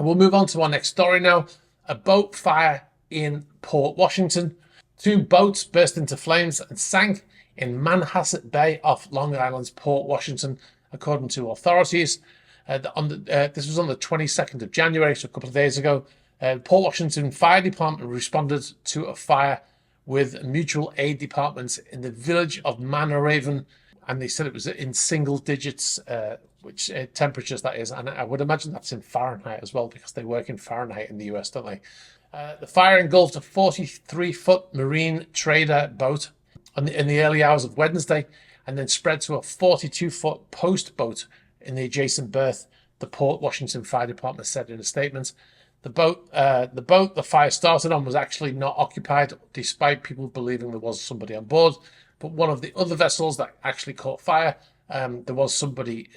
We'll move on to our next story now. A boat fire in Port Washington. 2 boats burst into flames and sank in Manhasset Bay off Long Island's Port Washington, according to authorities. This was on the 22nd of January, so a couple of days ago. Port Washington Fire Department responded to a fire with mutual aid departments in the village of Manor-Raven, and they said it was in single digits, which temperatures that is, and I would imagine that's in Fahrenheit as well, because they work in Fahrenheit in the US, don't they? The fire engulfed a 43-foot marine trader boat in the early hours of Wednesday, and then spread to a 42-foot post boat in the adjacent berth, the Port Washington Fire Department said in a statement. The boat the fire started on was actually not occupied, despite people believing there was somebody on board. But one of the other vessels that actually caught fire, there was somebody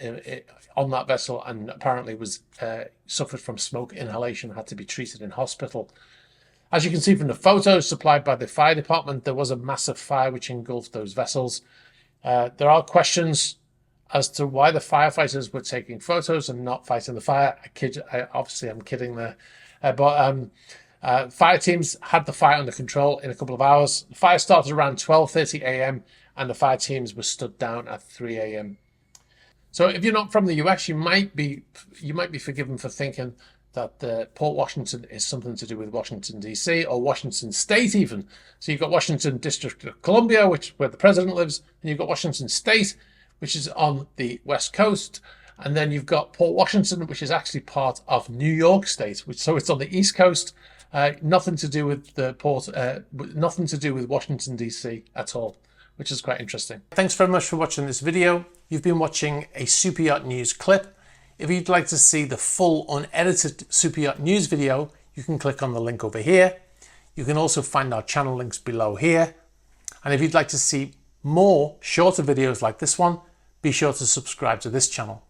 on that vessel, and apparently was suffered from smoke inhalation, had to be treated in hospital. As you can see from the photos supplied by the fire department, there was a massive fire which engulfed those vessels. There are questions as to why the firefighters were taking photos and not fighting the fire. Obviously, I'm kidding there. But fire teams had the fire under control in a couple of hours. The fire started around 12:30 a.m. and the fire teams were stood down at 3 a.m. So if you're not from the US, you might be forgiven for thinking that Port Washington is something to do with Washington, D.C. or Washington State even. So you've got Washington District of Columbia, where the president lives, and you've got Washington State, which is on the West Coast. And then you've got Port Washington, which is actually part of New York State, so it's on the East Coast. Nothing to do with the port, nothing to do with Washington, D.C. at all, which is quite interesting. Thanks very much for watching this video. You've been watching a Super Yacht News clip. If you'd like to see the full unedited Super Yacht News video, you can click on the link over here. You can also find our channel links below here. And if you'd like to see more shorter videos like this one, be sure to subscribe to this channel.